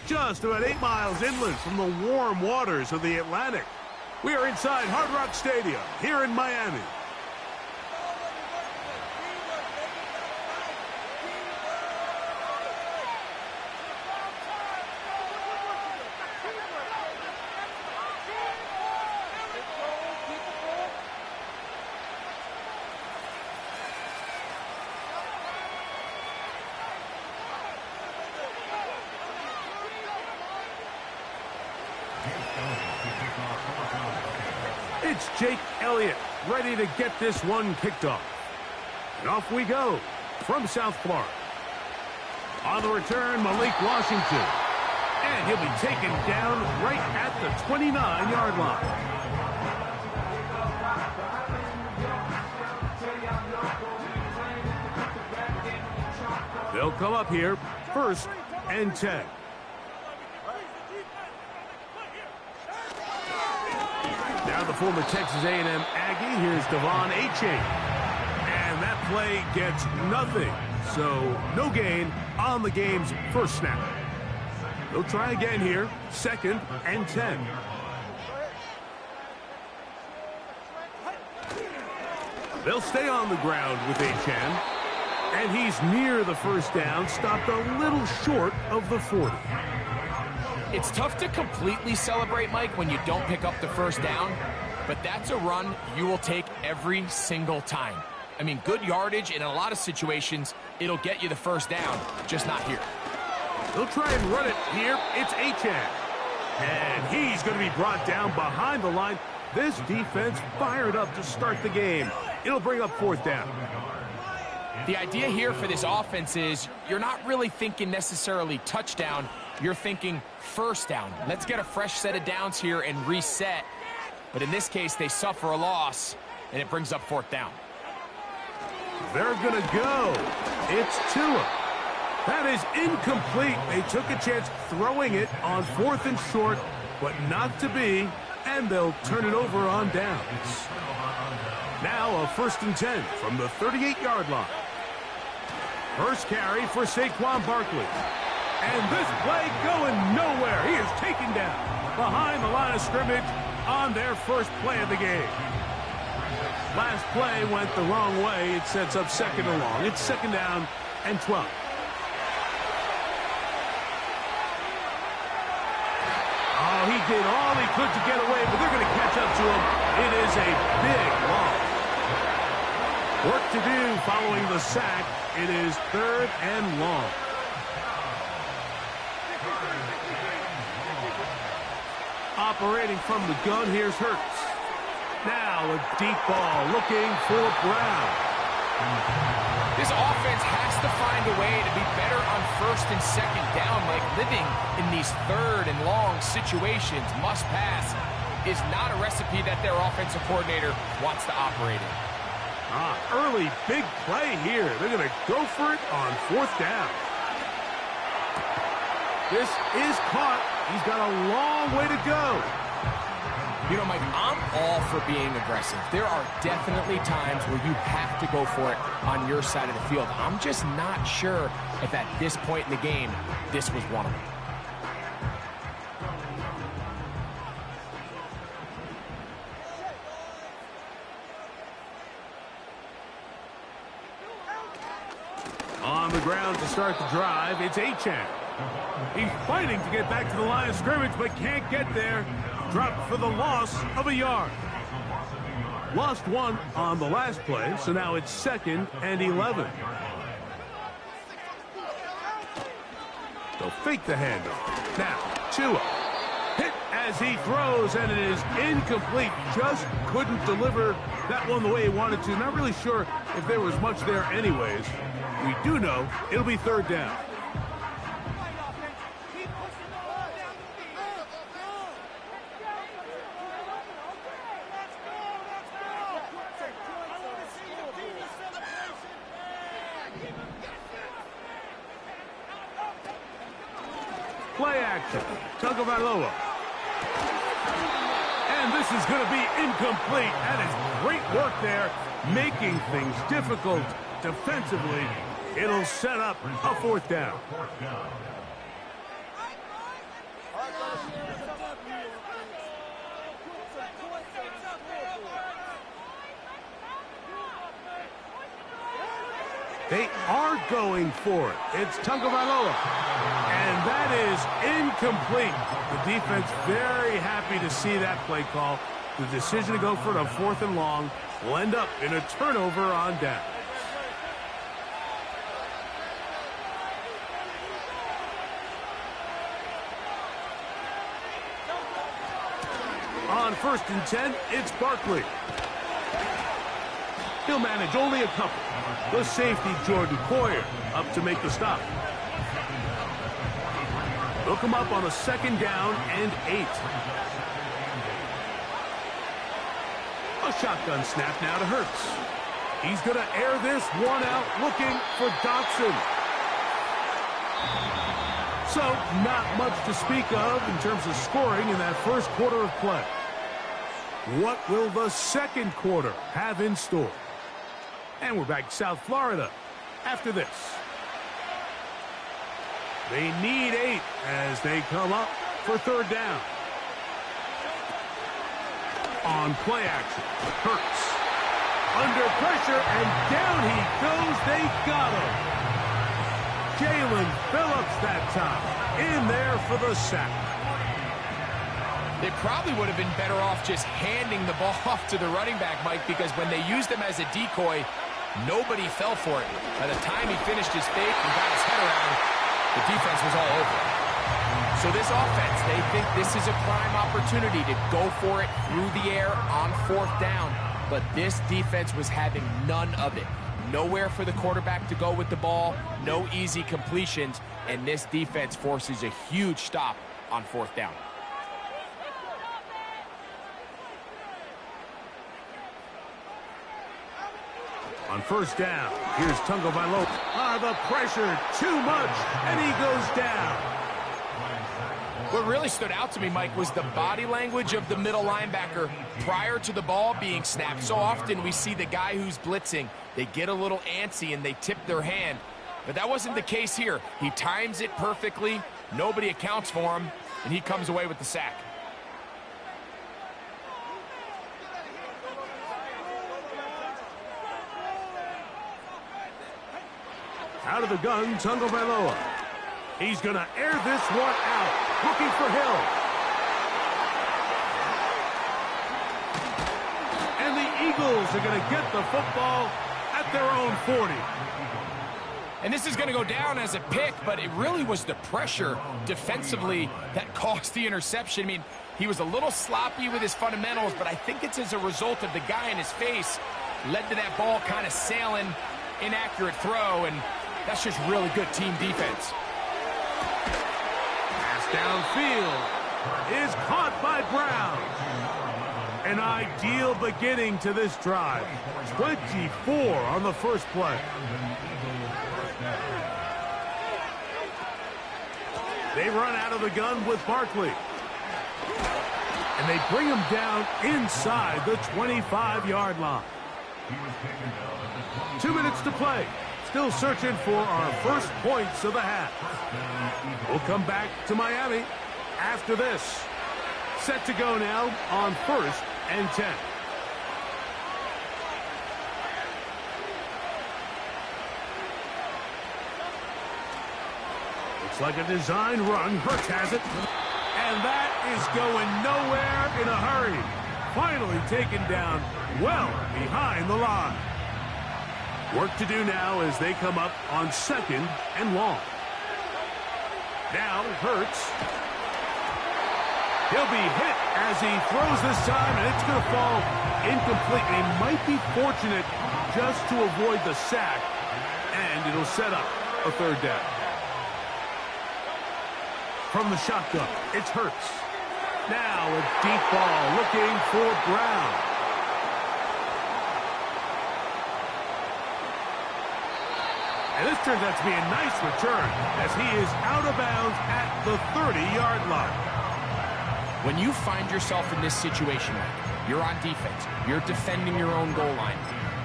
just about 8 miles inland from the warm waters of the Atlantic. We are inside Hard Rock Stadium here in Miami. It's Jake Elliott ready to get this one kicked off. And off we go from South Florida. On the return, Malik Washington. And he'll be taken down right at the 29-yard line. They'll come up here, 1st and 10. Now the former Texas A&M Aggie, here's Devon Achane. And that play gets nothing. So no gain on the game's first snap. They'll try again here, 2nd and 10. They'll stay on the ground with Achane. And he's near the first down, stopped a little short of the 40. It's tough to completely celebrate, Mike, when you don't pick up the first down, but that's a run you will take every single time. I mean, good yardage, and in a lot of situations, it'll get you the first down, just not here. They'll try and run it here. It's Achane. And he's going to be brought down behind the line. This defense fired up to start the game. It'll bring up 4th down. The idea here for this offense is you're not really thinking necessarily touchdown. You're thinking first down. Let's get a fresh set of downs here and reset. But in this case, they suffer a loss, and it brings up 4th down. They're going to go. It's Tua. That is incomplete. They took a chance throwing it on 4th and short, but not to be, and they'll turn it over on downs. Now a 1st and 10 from the 38-yard line. First carry for Saquon Barkley. And this play going nowhere. He is taken down behind the line of scrimmage on their first play of the game. Last play went the wrong way. It sets up 2nd and long. It's 2nd down and 12. Oh, he did all he could to get away, but they're going to catch up to him. It is a big loss. Work to do following the sack. It is 3rd and long. Operating from the gun, here's Hurts. Now a deep ball looking for Brown. This offense has to find a way to be better on 1st and 2nd down, like living in these 3rd and long situations. Must pass is not a recipe that their offensive coordinator wants to operate in. Early big play here. They're going to go for it on 4th down. This is caught. He's got a long way to go. You know, Mike, I'm all for being aggressive. There are definitely times where you have to go for it on your side of the field. I'm just not sure if at this point in the game, this was one of them. On the ground to start the drive, it's Achane. He's fighting to get back to the line of scrimmage, but can't get there. Dropped for the loss of a yard. Lost 1 on the last play, so now it's 2nd and 11. They'll fake the handoff. Now, Tua. Hit as he throws, and it is incomplete. Just couldn't deliver that one the way he wanted to. Not really sure if there was much there anyways. We do know it'll be 3rd down. Play action. Tagovailoa. And this is going to be incomplete. That is great work there, making things difficult defensively. It'll set up a 4th down. They are going for it. It's Tagovailoa. And that is incomplete. The defense very happy to see that play call. The decision to go for it on 4th and long will end up in a turnover on down. On 1st and 10, it's Barkley. He'll manage only a couple. The safety, Jordan Poyer, up to make the stop. They'll come up on a 2nd down and 8. A shotgun snap now to Hurts. He's going to air this one out, looking for Dotson. So, not much to speak of in terms of scoring in that first quarter of play. What will the second quarter have in store? And we're back to South Florida after this. They need 8 as they come up for 3rd down. On play action, Hurts. Under pressure, and down he goes. They got him. Jalen Phillips that time. In there for the sack. They probably would have been better off just handing the ball off to the running back, Mike, because when they used him as a decoy, nobody fell for it. By the time he finished his fake and got his head around, the defense was all over it. So this offense, they think this is a prime opportunity to go for it through the air on 4th down. But this defense was having none of it. Nowhere for the quarterback to go with the ball, no easy completions, and this defense forces a huge stop on 4th down. On 1st down, here's Tagovailoa. The pressure, too much, and he goes down. What really stood out to me, Mike, was the body language of the middle linebacker prior to the ball being snapped. So often we see the guy who's blitzing, they get a little antsy and they tip their hand. But that wasn't the case here. He times it perfectly, nobody accounts for him, and he comes away with the sack. Out of the gun, Tagovailoa. He's going to air this one out, looking for Hill. And the Eagles are going to get the football at their own 40. And this is going to go down as a pick, but it really was the pressure defensively that caused the interception. I mean, he was a little sloppy with his fundamentals, but I think it's as a result of the guy in his face led to that ball kind of sailing, inaccurate throw, and that's just really good team defense. Pass downfield is caught by Brown. An ideal beginning to this drive. 24 on the first play. They run out of the gun with Barkley. And they bring him down inside the 25-yard line. 2 minutes to play. Still searching for our first points of the half. We'll come back to Miami after this. Set to go now on 1st and 10. Looks like a design run. Hurts has it. And that is going nowhere in a hurry. Finally taken down well behind the line. Work to do now as they come up on 2nd and long. Now Hurts. He'll be hit as he throws this time, and it's going to fall incomplete. They might be fortunate just to avoid the sack, and it'll set up a 3rd down. From the shotgun, it's Hurts. Now a deep ball looking for Brown. And this turns out to be a nice return as he is out of bounds at the 30-yard line. When you find yourself in this situation, you're on defense, you're defending your own goal line,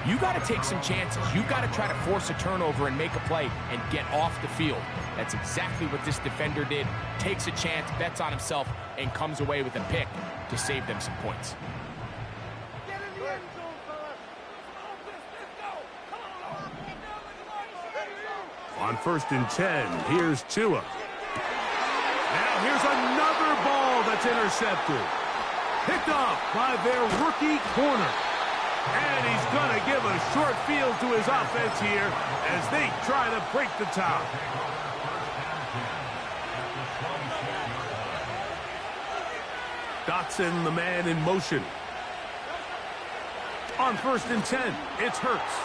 You got to take some chances. You got to try to force a turnover and make a play and get off the field. That's exactly what this defender did. Takes a chance, bets on himself, and comes away with a pick to save them some points. On 1st and 10, here's Tua. Now here's another ball that's intercepted. Picked off by their rookie corner. And he's going to give a short field to his offense here as they try to break the top. Dotson, the man in motion. On 1st and 10, it's Hurts.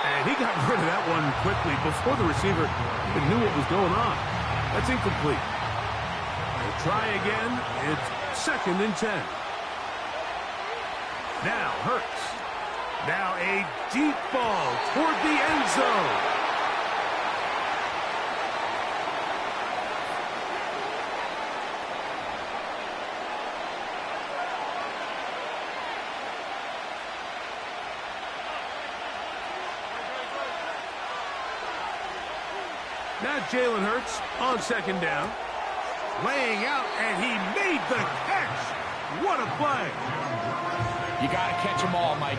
And he got rid of that one quickly before the receiver even knew what was going on. That's incomplete. They'll try again. It's 2nd and 10. Now Hurts. Now a deep ball toward the end zone. Now Jalen Hurts on 2nd down. Laying out, and he made the catch. What a play. You got to catch them all, Mike.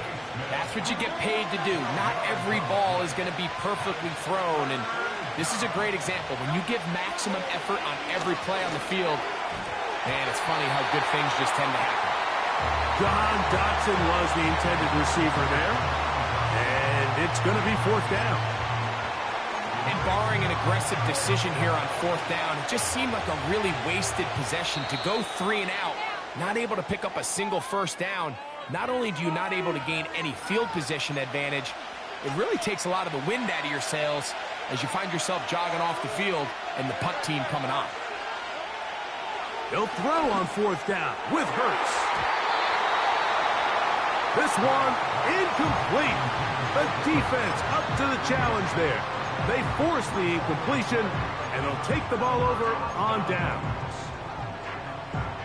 That's what you get paid to do. Not every ball is going to be perfectly thrown, and this is a great example. When you give maximum effort on every play on the field, man, it's funny how good things just tend to happen. John Dotson was the intended receiver there, and it's going to be 4th down. And barring an aggressive decision here on 4th down, it just seemed like a really wasted possession to go 3 and out, not able to pick up a single 1st down. Not only do you not able to gain any field position advantage, it really takes a lot of the wind out of your sails as you find yourself jogging off the field and the punt team coming on. He'll throw on 4th down with Hurts. This one incomplete. The defense up to the challenge there. They force the incompletion, and they'll take the ball over on downs.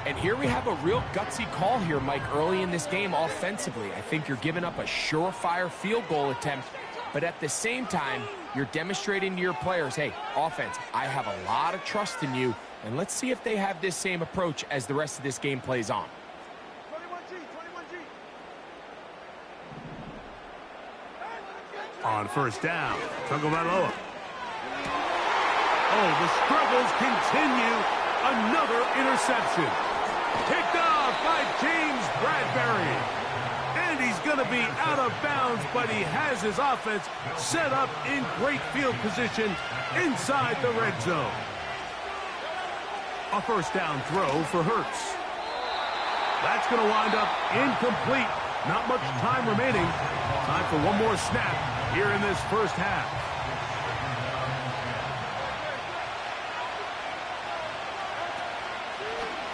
And here we have a real gutsy call here, Mike, early in this game offensively. I think you're giving up a surefire field goal attempt, but at the same time, you're demonstrating to your players, hey, offense, I have a lot of trust in you, and let's see if they have this same approach as the rest of this game plays on. 21G. On 1st down, Tagovailoa. Oh, the struggles continue. Another interception. Picked off by James Bradbury. And he's going to be out of bounds, but he has his offense set up in great field position inside the red zone. A 1st down throw for Hurts. That's going to wind up incomplete. Not much time remaining. Time for one more snap here in this 1st half.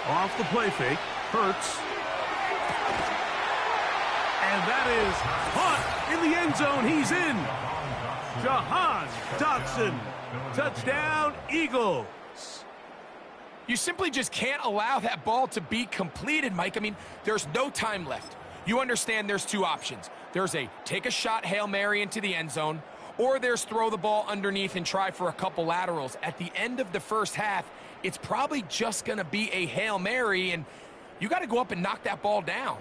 Off the play fake, Hurts. And that is caught in the end zone. He's in. Jahan Dotson. Touchdown, Eagles. You simply just can't allow that ball to be completed, Mike. I mean, there's no time left. You understand there's 2 options. There's a take a shot Hail Mary into the end zone, or there's throw the ball underneath and try for a couple laterals. At the end of the 1st half, it's probably just going to be a Hail Mary, and you got to go up and knock that ball down.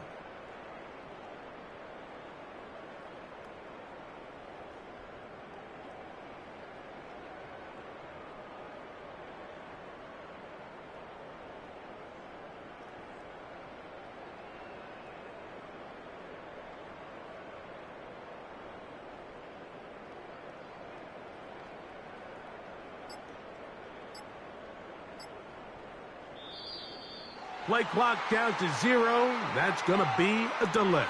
Play clock down to 0. That's going to be a delay.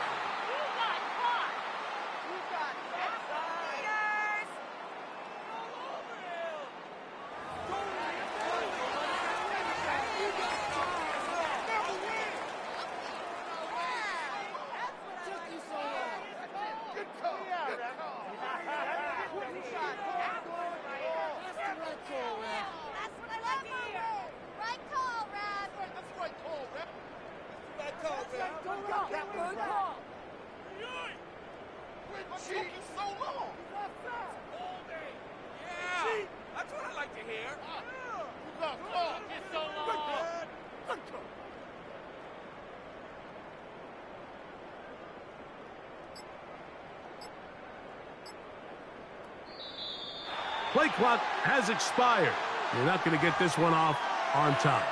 Play clock has expired. You're not going to get this one off on time.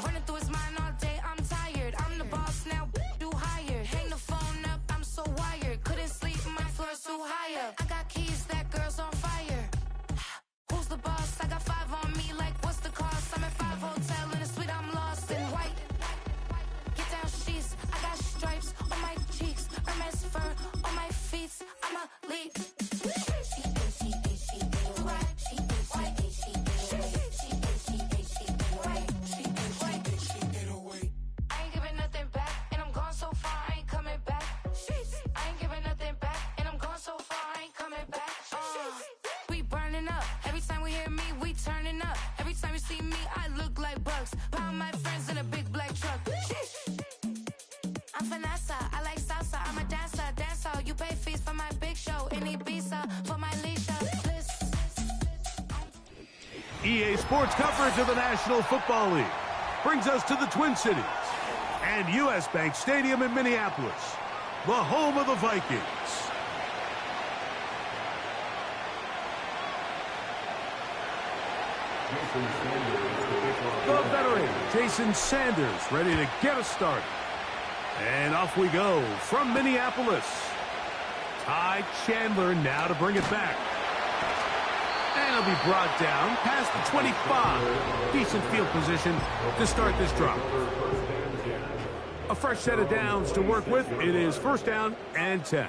Running through his mind all day, I'm tired. I'm the boss now, do higher. Hang the phone up, I'm so wired. Couldn't sleep, my floor's too higher. I got keys, that girl's on fire. Who's the boss? I got 5 on me, like what's the cost? I'm at 5 hotel in a suite, I'm lost in white. Get down sheets, I got stripes on my cheeks. Hermes fur on my feet, I'm a lead. EA Sports coverage of the National Football League brings us to the Twin Cities and U.S. Bank Stadium in Minneapolis, the home of the Vikings. The veteran Jason Sanders ready to get us started. And off we go from Minneapolis. Ty Chandler now to bring it back. And it'll be brought down past the 25. Decent field position to start this drive. A fresh set of downs to work with. It is first down and 10.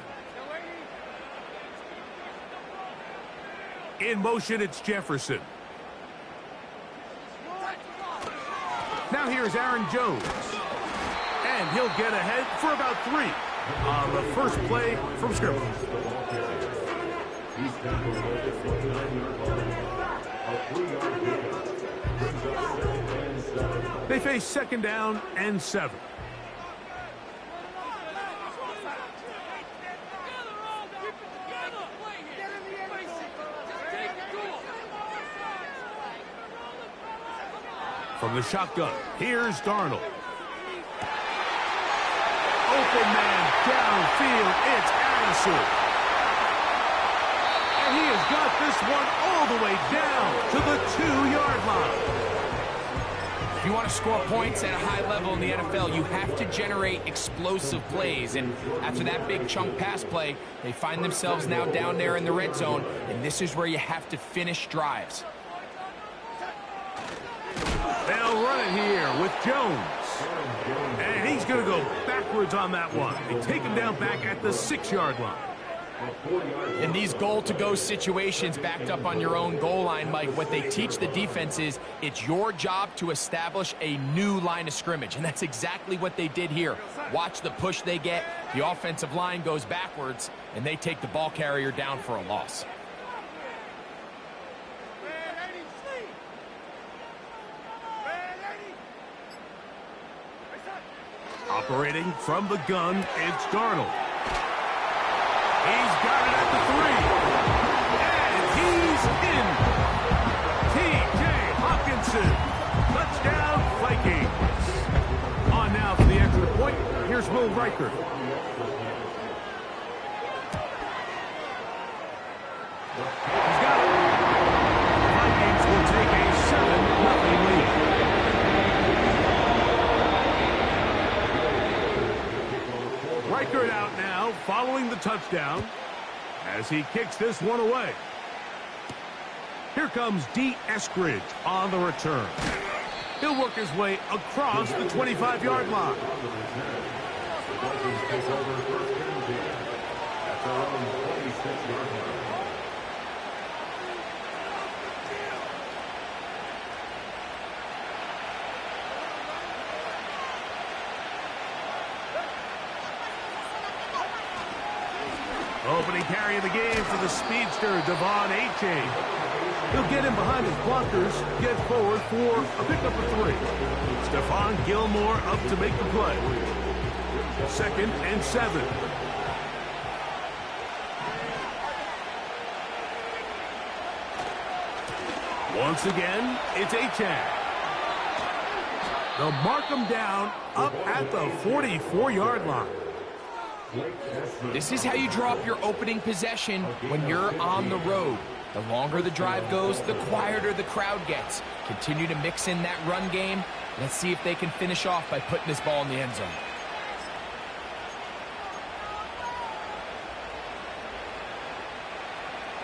In motion, it's Jefferson. Now here's Aaron Jones. And he'll get ahead for about 3 on the first play from scrimmage. They face second down and 7. From the shotgun, here's Darnold. Open man downfield, it's Addison. And he has got this one all the way down to the 2-yard line. If you want to score points at a high level in the NFL, you have to generate explosive plays. And after that big chunk pass play, they find themselves now down there in the red zone, and this is where you have to finish drives. They'll run it here with Jones. And he's going to go backwards on that one. They take him down back at the 6-yard line. In these goal-to-go situations backed up on your own goal line, Mike, what they teach the defense is it's your job to establish a new line of scrimmage, and that's exactly what they did here. Watch the push they get. The offensive line goes backwards, and they take the ball carrier down for a loss. Operating from the gun, it's Darnold. He's got it at the 3. And he's in. T.J. Hawkinson. Touchdown, Vikings. On now for the extra point. Here's Will Reichert. He's got it. The Vikings will take a 7-0 lead. Reichert out now, following the touchdown, as he kicks this one away. Here comes D. Eskridge on the return. He'll work his way across the 25-yard line. Opening carry of the game for the speedster, Devon A-Chain. He'll get him behind his blockers, get forward for a pickup of 3. Stephon Gilmore up to make the play. 2nd and 7. Once again, it's A-Chain. They'll mark him down up at the 44-yard line. This is how you draw up your opening possession when you're on the road. The longer the drive goes, the quieter the crowd gets. Continue to mix in that run game. Let's see if they can finish off by putting this ball in the end zone.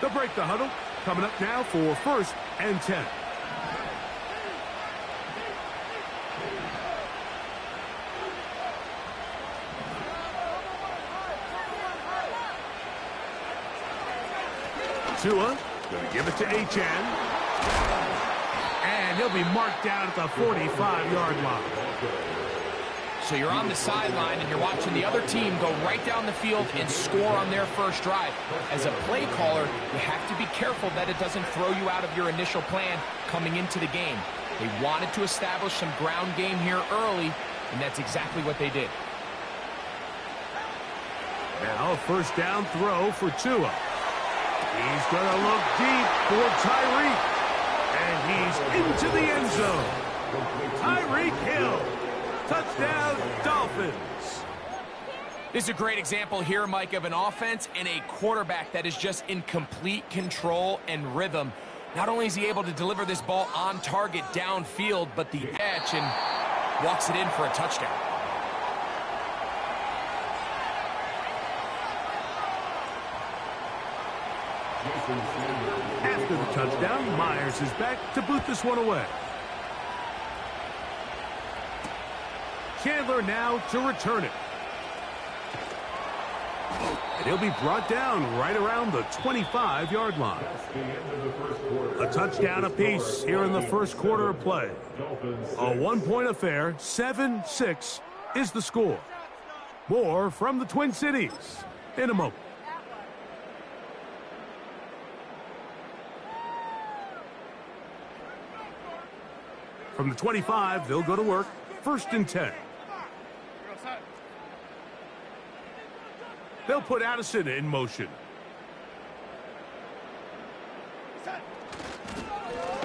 They'll break the huddle. Coming up now for 1st and 10. Tua, going to give it to A-Chan. And he'll be marked down at the 45-yard line. So you're on the sideline and you're watching the other team go right down the field and score on their first drive. As a play caller, you have to be careful that it doesn't throw you out of your initial plan coming into the game. They wanted to establish some ground game here early, and that's exactly what they did. Now a 1st down throw for Tua. He's going to look deep for Tyreek. And he's into the end zone. Tyreek Hill. Touchdown, Dolphins. This is a great example here, Mike, of an offense and a quarterback that is just in complete control and rhythm. Not only is he able to deliver this ball on target downfield, but the catch and walks it in for a touchdown. After the touchdown, Myers is back to boot this one away. Chandler now to return it. And he'll be brought down right around the 25-yard line. A touchdown apiece here in the first quarter of play. A one-point affair, 7-6 is the score. More from the Twin Cities in a moment. From the 25, they'll go to work. 1st and 10. They'll put Addison in motion.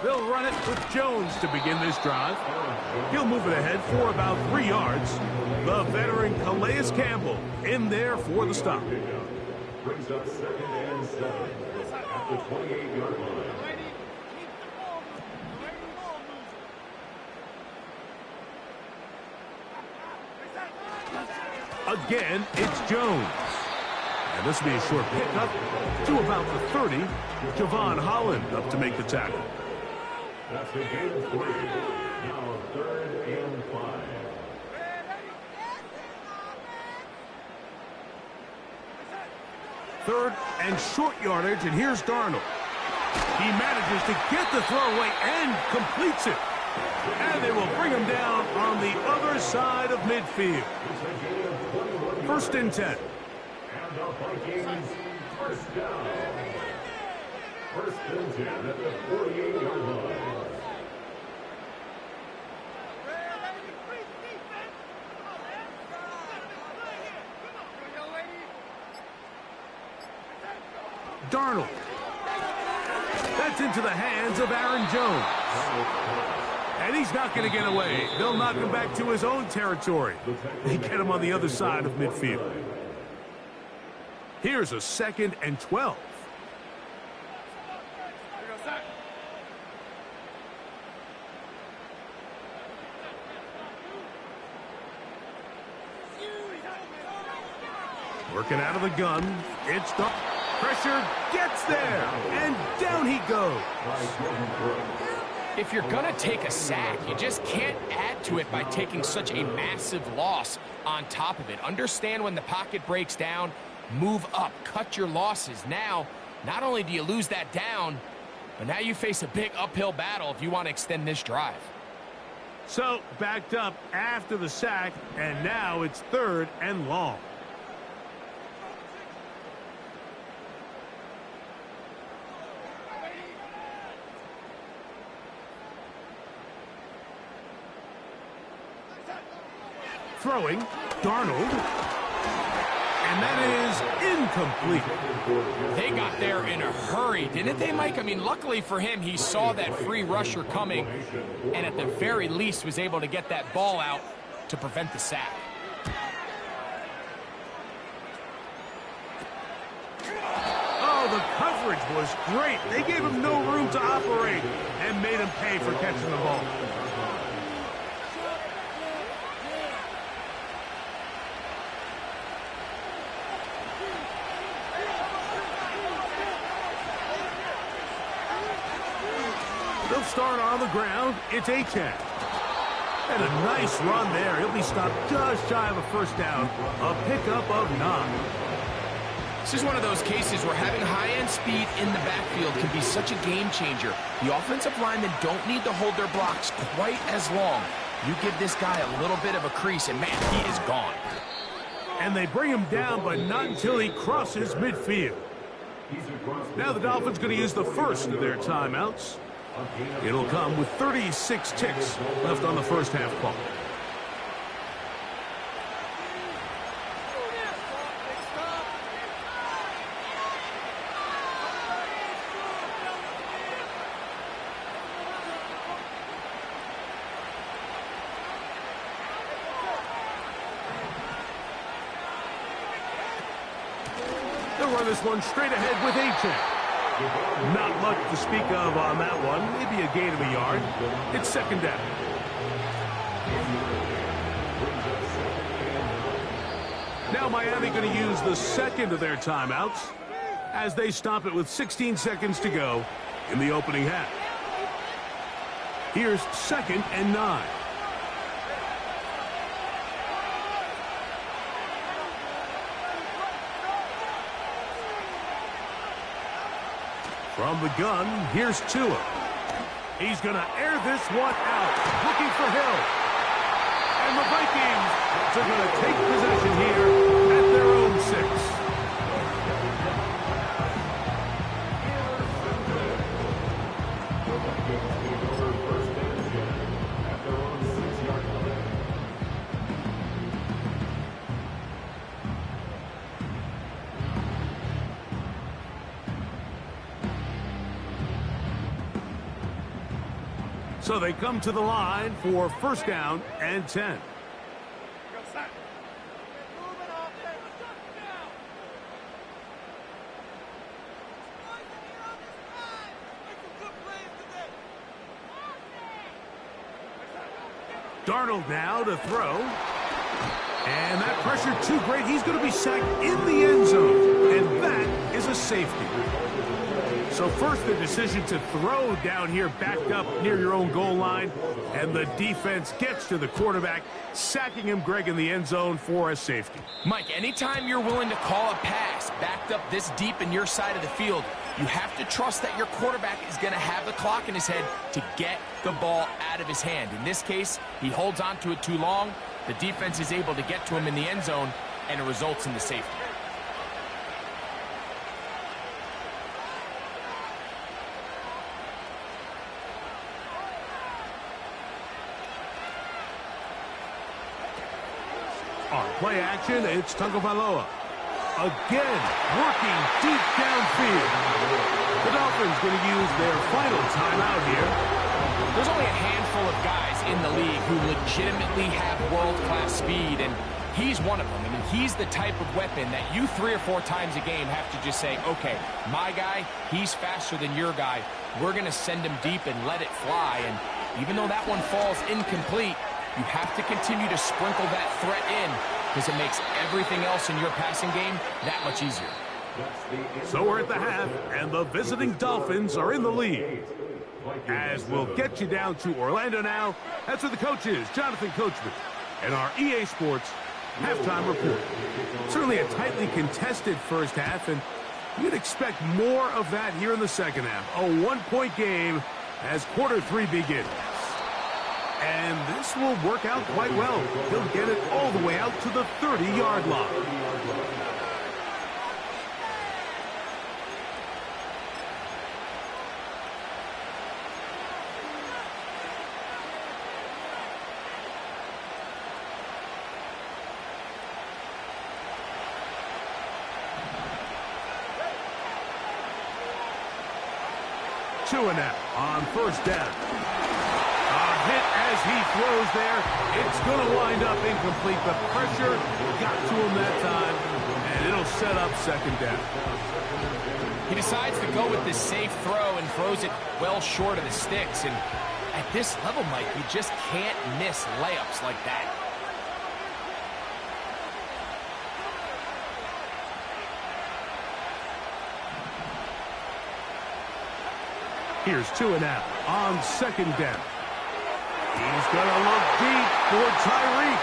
They'll run it with Jones to begin this drive. He'll move it ahead for about 3 yards. The veteran Calais Campbell in there for the stop. Brings up 2nd and 7 at the 28-yard line. Again, it's Jones. And this will be a short pickup to about the 30. Javon Holland up to make the tackle. That's the game 3. Now 3rd and 5. Third and short yardage, and here's Darnold. He manages to get the throw away and completes it. And they will bring him down on the other side of midfield. 1st and 10. And the Vikings 1st down. 1st and 10 at the 48-yard line. Darnold. That's into the hands of Aaron Jones. And he's not going to get away. They'll knock him back to his own territory. They get him on the other side of midfield. Here's a 2nd and 12. Working out of the gun. It's the pressure gets there. And down he goes. If you're going to take a sack, you just can't add to it by taking such a massive loss on top of it. Understand when the pocket breaks down, move up, cut your losses. Now, not only do you lose that down, but now you face a big uphill battle if you want to extend this drive. So, backed up after the sack, and now it's 3rd and long. Throwing, Darnold, and that is incomplete. They got there in a hurry, didn't they, Mike? I mean, luckily for him, he saw that free rusher coming, and at the very least was able to get that ball out to prevent the sack. Oh, the coverage was great. They gave him no room to operate and made him pay for catching the ball. They'll start on the ground. It's a 10. And a nice run there. He'll be stopped just shy of a first down. A pickup of 9. This is one of those cases where having high-end speed in the backfield can be such a game changer. The offensive linemen don't need to hold their blocks quite as long. You give this guy a little bit of a crease, and man, he is gone. And they bring him down, but not until he crosses midfield. Now the Dolphins going to use the first of their timeouts. It'll come with 36 ticks left on the first half clock. They'll run this one straight ahead with A-Check. Not much to speak of on that one. Maybe a gain of a yard. It's 2nd down. Now Miami going to use the second of their timeouts as they stop it with 16 seconds to go in the opening half. Here's 2nd and 9. From the gun, here's Tua. He's going to air this one out, looking for Hill. And the Vikings are going to take possession here at their own 6. So they come to the line for 1st down and 10. Darnold now to throw. And that pressure too great. He's going to be sacked in the end zone. And that is a safety. So first the decision to throw down here backed up near your own goal line. And the defense gets to the quarterback, sacking him, Greg, in the end zone for a safety. Mike, anytime you're willing to call a pass backed up this deep in your side of the field, you have to trust that your quarterback is going to have the clock in his head to get the ball out of his hand. In this case, he holds on to it too long. The defense is able to get to him in the end zone, and it results in the safety. On play action, it's Tagovailoa. Again, working deep downfield. The Dolphins going to use their final timeout here. There's only a handful of guys in the league who legitimately have world-class speed, and he's one of them. I mean, he's the type of weapon that you 3 or 4 times a game have to just say, okay, my guy, he's faster than your guy. We're going to send him deep and let it fly. And even though that one falls incomplete, you have to continue to sprinkle that threat in because it makes everything else in your passing game that much easier. So we're at the half, and the visiting Dolphins are in the lead. As we'll get you down to Orlando now. That's where the coach is, Jonathan Coachman, and our EA Sports halftime report. Certainly a tightly contested first half, and you'd expect more of that here in the second half. A one-point game as quarter three begins. And this will work out quite well. He'll get it all the way out to the 30-yard line. Two and out on first down. A hit as he throws there. It's going to wind up incomplete. The pressure got to him that time, and it'll set up second down. He decides to go with this safe throw and throws it well short of the sticks. And at this level, Mike, you just can't miss layups like that. Here's two and out on second down. He's going to look deep for Tyreek.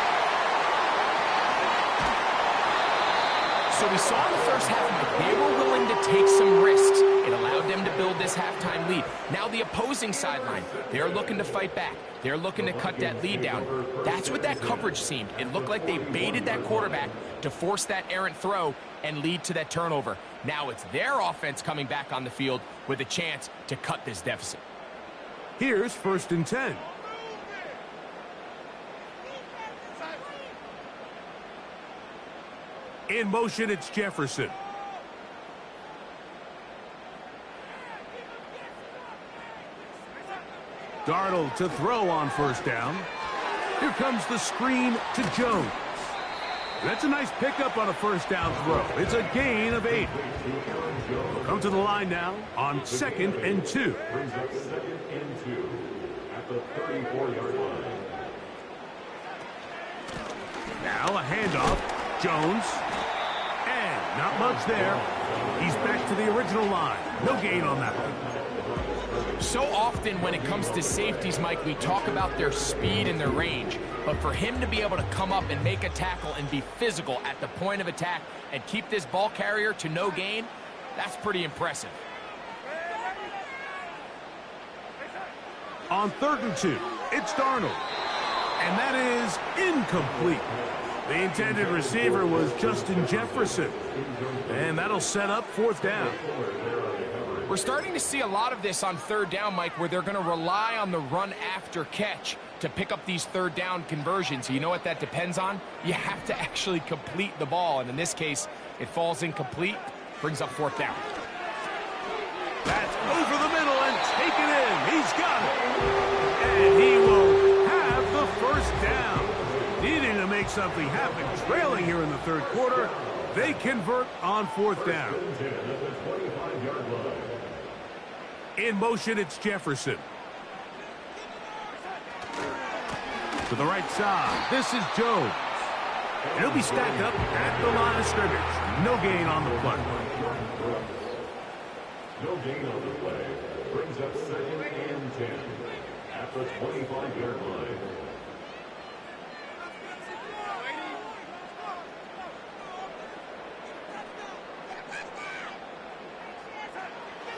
So we saw in the first half, Mike, they were willing to take some risks. It allowed them to build this halftime lead. Now the opposing sideline, they're looking to fight back. They're looking to cut that lead down. That's what that coverage seemed. It looked like they baited that quarterback to force that errant throw and lead to that turnover. Now it's their offense coming back on the field with a chance to cut this deficit. Here's first and 10. In motion, it's Jefferson. Darnold to throw on first down. Here comes the screen to Jones. That's a nice pickup on a first down throw. It's a gain of 8. We'll come to the line now on second and 2. Brings up second and 2 at the 34-yard line. Now a handoff. Jones. And not much there. He's back to the original line. No gain on that one. So often when it comes to safeties, Mike, we talk about their speed and their range. But for him to be able to come up and make a tackle and be physical at the point of attack and keep this ball carrier to no gain, that's pretty impressive. On third and 2, it's Darnold. And that is incomplete. The intended receiver was Justin Jefferson. And that'll set up fourth down. We're starting to see a lot of this on third down, Mike, where they're going to rely on the run after catch to pick up these third down conversions. You know what that depends on? You have to actually complete the ball. And in this case, it falls incomplete, brings up fourth down. That's over the middle and taken in. He's got it. And he will have the first down. Needing to make something happen. Trailing here in the third quarter. They convert on fourth down. In motion, it's Jefferson. To the right side, this is Jones. And he'll be stacked up at the line of scrimmage. No gain on the play. No gain on the play. Brings up second and 10 at the 25-yard line.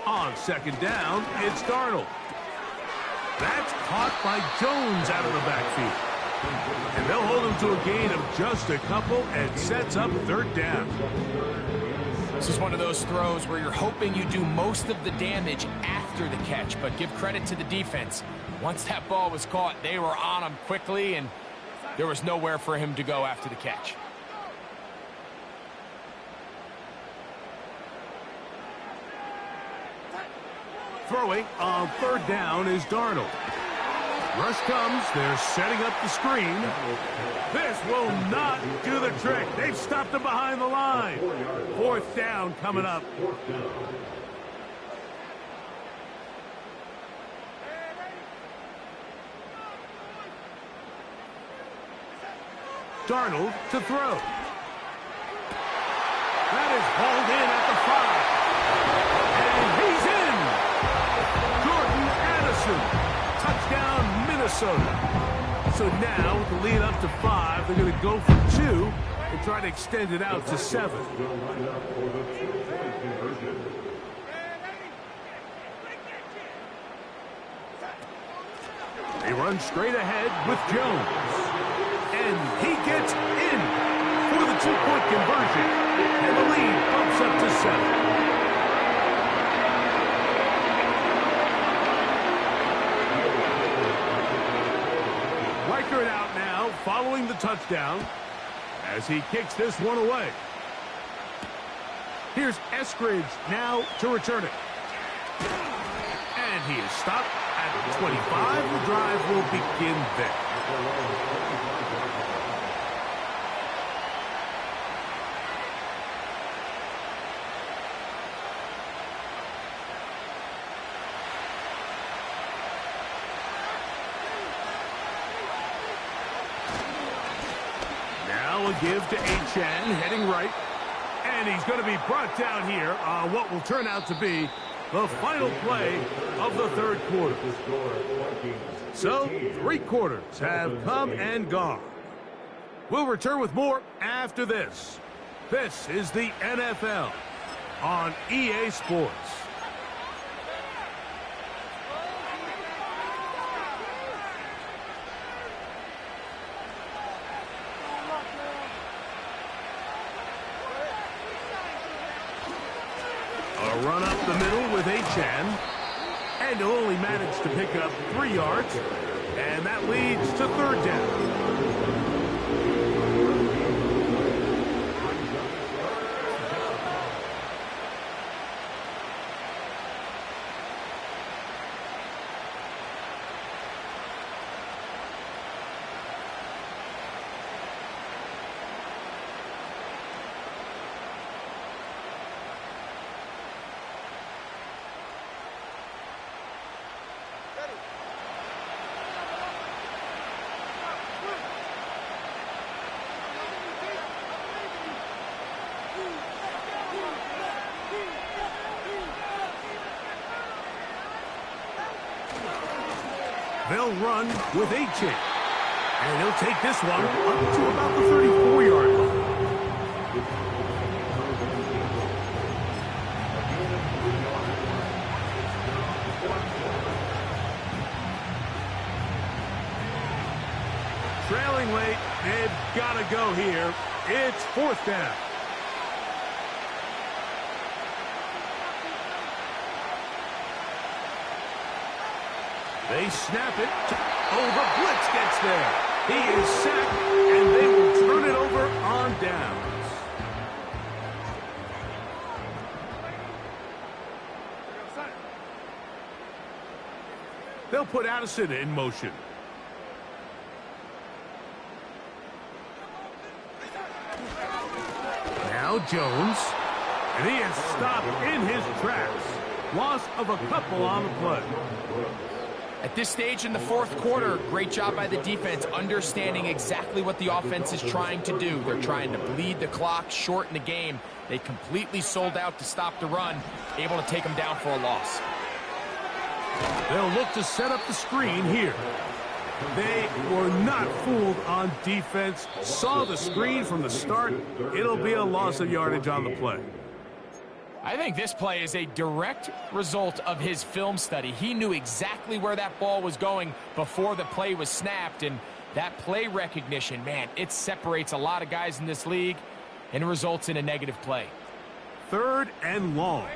On second down, it's Darnold. That's caught by Jones out of the backfield. And they'll hold him to a gain of just a couple and sets up third down. This is one of those throws where you're hoping you do most of the damage after the catch, but give credit to the defense. Once that ball was caught, they were on him quickly, and there was nowhere for him to go after the catch. Throwing on third down is Darnold. Rush comes. They're setting up the screen. This will not do the trick. They've stopped him behind the line. Fourth down coming up. Darnold to throw. That is hauled in at the 5. And he's in. Minnesota. So now, with the lead up to 5, they're going to go for 2 and try to extend it out to 7. Will line up for the 2-point conversion. They run straight ahead with Jones. And he gets in for the 2-point conversion. And the lead bumps up to 7. Riker out now, following the touchdown, as he kicks this one away. Here's Eskridge now to return it. And he is stopped at 25. The drive will begin there. Now a give to Achane, heading right. And he's going to be brought down here on what will turn out to be the final play of the third quarter. So, 3 quarters have come and gone. We'll return with more after this. This is the NFL on EA Sports. A run up the middle with Achane. And he'll only manage to pick up 3 yards. And that leads to third down. They'll run with Achane. And he'll take this one up to about the 34-yard line. Trailing late, they've got to go here. It's fourth down. They snap it. Oh, the blitz gets there. He is sacked, and they will turn it over on downs. They'll put Addison in motion. Now Jones. And he is stopped in his tracks. Loss of a couple on the play. At this stage in the fourth quarter, great job by the defense understanding exactly what the offense is trying to do. They're trying to bleed the clock, shorten the game. They completely sold out to stop the run, able to take them down for a loss. They'll look to set up the screen here. They were not fooled on defense. Saw the screen from the start. It'll be a loss of yardage on the play. I think this play is a direct result of his film study. He knew exactly where that ball was going before the play was snapped, and that play recognition, man, it separates a lot of guys in this league and results in a negative play. Third and long.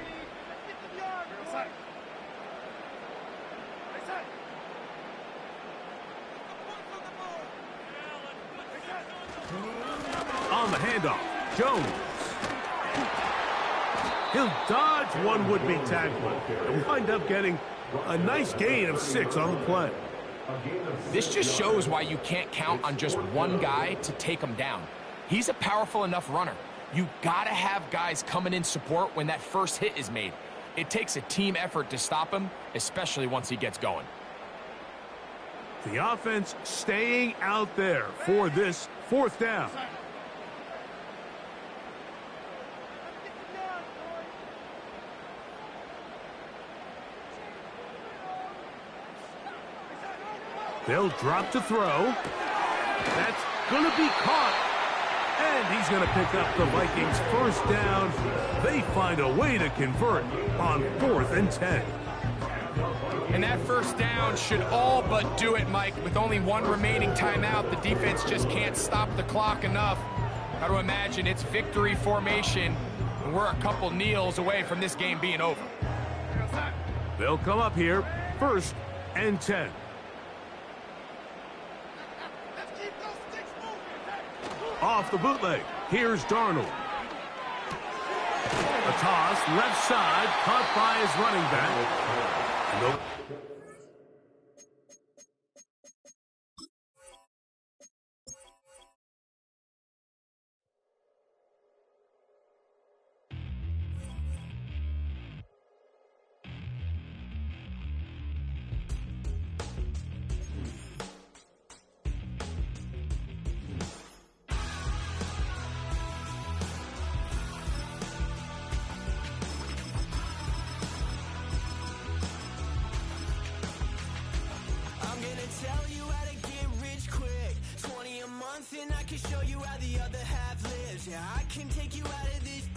On the handoff, Jones. He'll dodge one would-be tackler and wind up getting a nice gain of 6 on the play. This just shows why you can't count on just one guy to take him down. He's a powerful enough runner. You gotta have guys coming in support when that first hit is made. It takes a team effort to stop him, especially once he gets going. The offense staying out there for this fourth down. They'll drop to throw. That's going to be caught. And he's going to pick up the Vikings' first down. They find a way to convert on 4th and 10. And that first down should all but do it, Mike. With only one remaining timeout, the defense just can't stop the clock enough. Got to imagine it's victory formation, and we're a couple kneels away from this game being over. They'll come up here, 1st and 10. Off the bootleg, here's Darnold. A toss, left side, caught by his running back. Nope. Tell you how to get rich quick. 20 a month and I can show you how the other half lives. Yeah, I can take you out of this.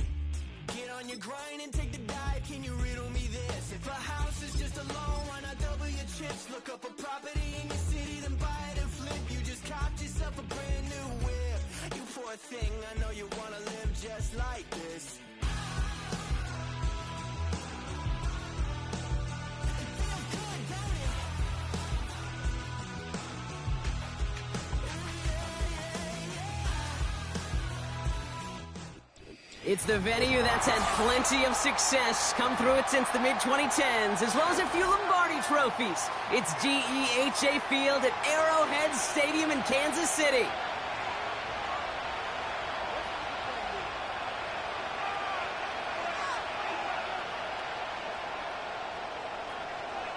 Get on your grind and take the dive. Can you riddle me this? If a house is just a loan, why not double your chips? Look up a property in your city, then buy it and flip. You just copped yourself a brand new whip. You poor thing, I know you wanna live just like this. It's the venue that's had plenty of success, come through it since the mid-2010s, as well as a few Lombardi trophies. It's GEHA Field at Arrowhead Stadium in Kansas City.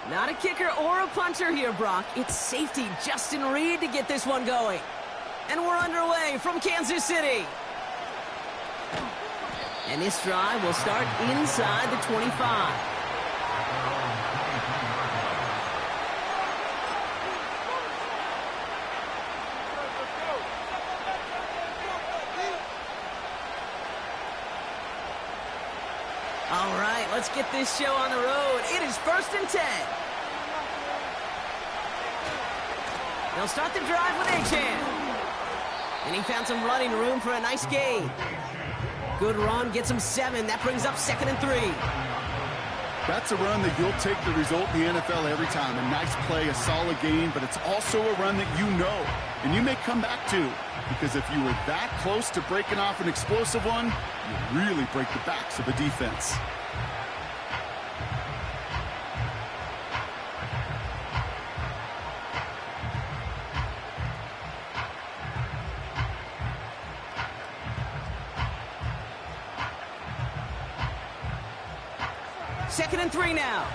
Not a kicker or a punter here, Brock. It's safety Justin Reed to get this one going. And we're underway from Kansas City. And this drive will start inside the 25. All right, let's get this show on the road. It is 1st and 10. They'll start the drive with Achan. And he found some running room for a nice gain. Good run, gets him 7. That brings up 2nd and 3. That's a run that you'll take the result in the NFL every time. A nice play, a solid gain, but it's also a run that you know, and you may come back to. Because if you were that close to breaking off an explosive one, you really break the backs of the defense. Second and 3 now.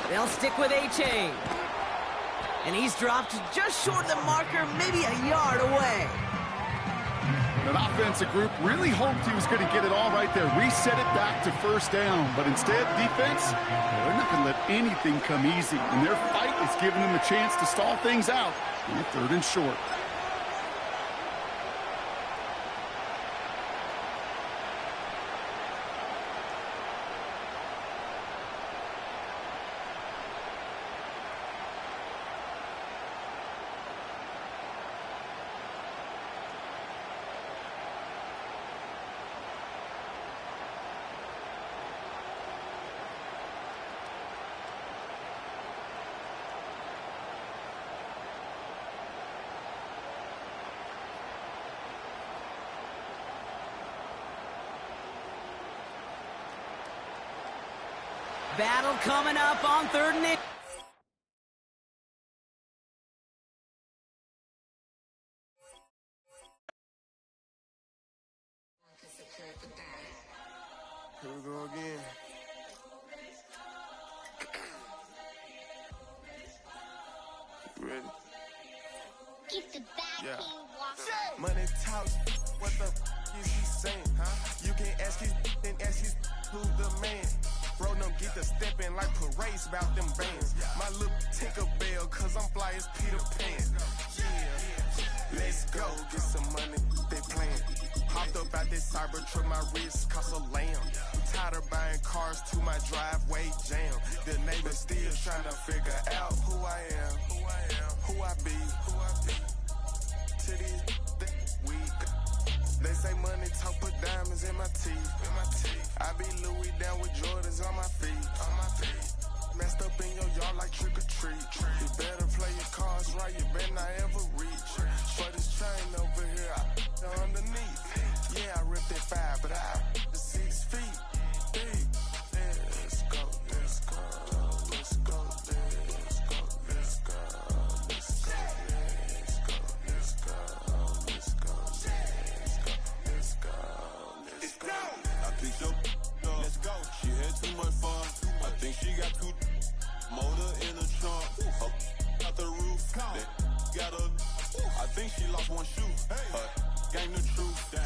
They'll stick with A-Chain. And he's dropped just short of the marker, maybe a yard away. That offensive group really hoped he was going to get it all right there, reset it back to 1st down. But instead, defense, they're not going to let anything come easy. And their fight is giving them a chance to stall things out on 3rd and short. Battle coming up on 3rd and 8. Here we go again. Ready? Get the back Yeah. and walk. Money talks, what the case about them bands. My little Tinkerbell, cause I'm fly as Peter Pan. Yeah, let's go, get some money, they playing. Hopped up out this cyber truck, my wrist cost a lamb. Tired of buying cars to my driveway jam. The neighbors still trying to figure out who I am, who I be. To these weak. They say money talk, put diamonds in my teeth. I be Louis down with Jordans on my feet. Messed up in your yard like trick or treat. You better play your cards right, you better not ever reach. For this chain over here, I underneath. Yeah, I ripped it 5, but I 6 feet deep. Let's go, let's go, let's go, let's go, let's go, let's go, let's go, let's go, let's go, let's go. I think so. Let's go. She had too much fun. I think she got too motor in the trunk. Up out the roof. Got a. I think she lost one shoe. Gang the truth down.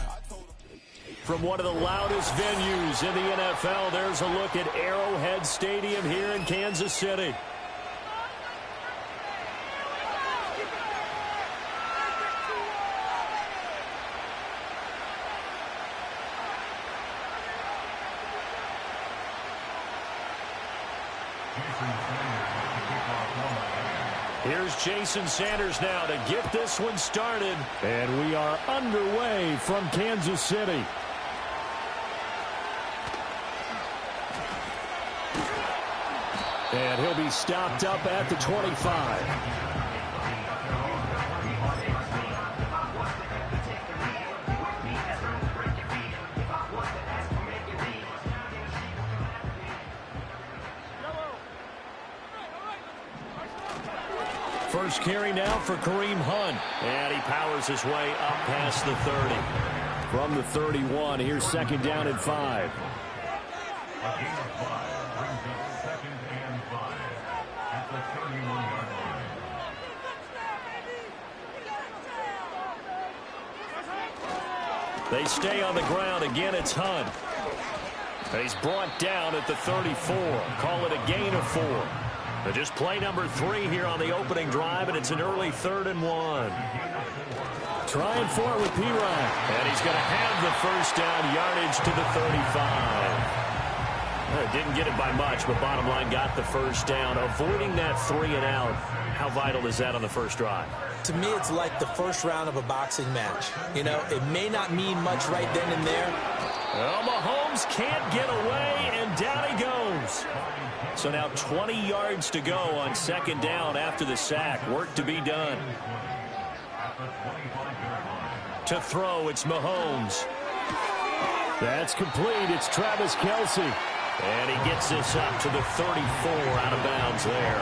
From one of the loudest venues in the NFL, there's a look at Arrowhead Stadium here in Kansas City. Here's Jason Sanders now to get this one started. And we are underway from Kansas City. And he'll be stopped up at the 25. First carry now for Kareem Hunt. And he powers his way up past the 30. From the 31, here's second down and 5. A gain of 5 brings up second and 5 at the 31-yard line. They stay on the ground. Again, it's Hunt. He's brought down at the 34. Call it a gain of 4. But just play number 3 here on the opening drive, and it's an early 3rd and 1. Trying for it with P-Ryan. And he's going to have the first down, yardage to the 35. Didn't get it by much, but bottom line got the first down. Avoiding that 3 and out, how vital is that on the first drive? To me, it's like the first round of a boxing match. You know, it may not mean much right then and there. Well, Mahomes can't get away, and down he goes. So now 20 yards to go on second down after the sack. Work to be done. To throw, it's Mahomes. That's complete. It's Travis Kelce. And he gets this up to the 34 out of bounds there.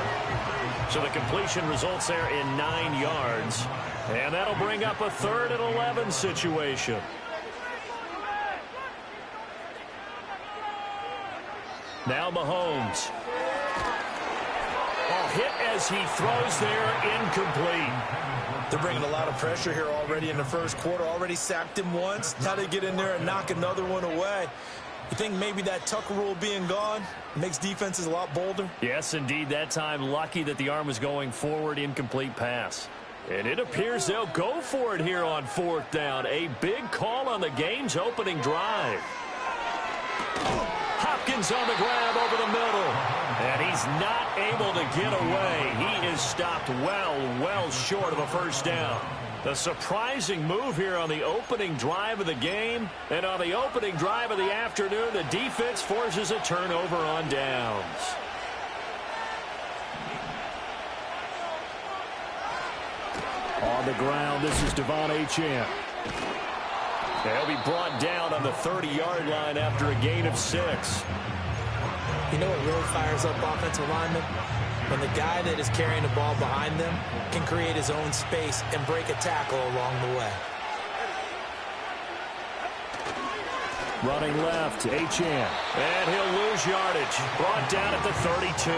So the completion results there in 9 yards. And that'll bring up a 3rd and 11 situation. Now Mahomes. Hit as he throws there, incomplete. They're bringing a lot of pressure here already in the first quarter. Already sacked him once. Now they get in there and knock another one away. You think maybe that Tucker rule being gone makes defenses a lot bolder? Yes, indeed. That time, lucky that the arm was going forward, incomplete pass. And it appears they'll go for it here on 4th down. A big call on the game's opening drive. Hopkins on the grab over the middle. And he's not able to get away. He is stopped well short of a first down. A surprising move here on the opening drive of the game. And on the opening drive of the afternoon, the defense forces a turnover on downs. On the ground, this is Devon Achane. He'll be brought down on the 30-yard line after a gain of 6. You know what really fires up offensive linemen? When the guy that is carrying the ball behind them can create his own space and break a tackle along the way. Running left, Achane. And he'll lose yardage. Brought down at the 32.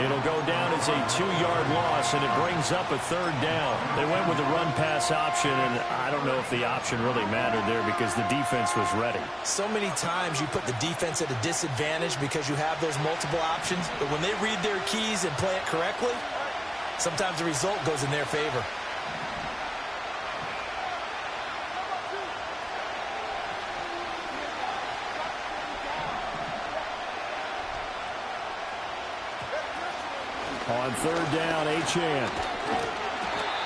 It'll go down as a 2-yard loss, and it brings up a 3rd down. They went with the run-pass option, and I don't know if the option really mattered there because the defense was ready. So many times you put the defense at a disadvantage because you have those multiple options, but when they read their keys and play it correctly, sometimes the result goes in their favor. On 3rd down, Achane.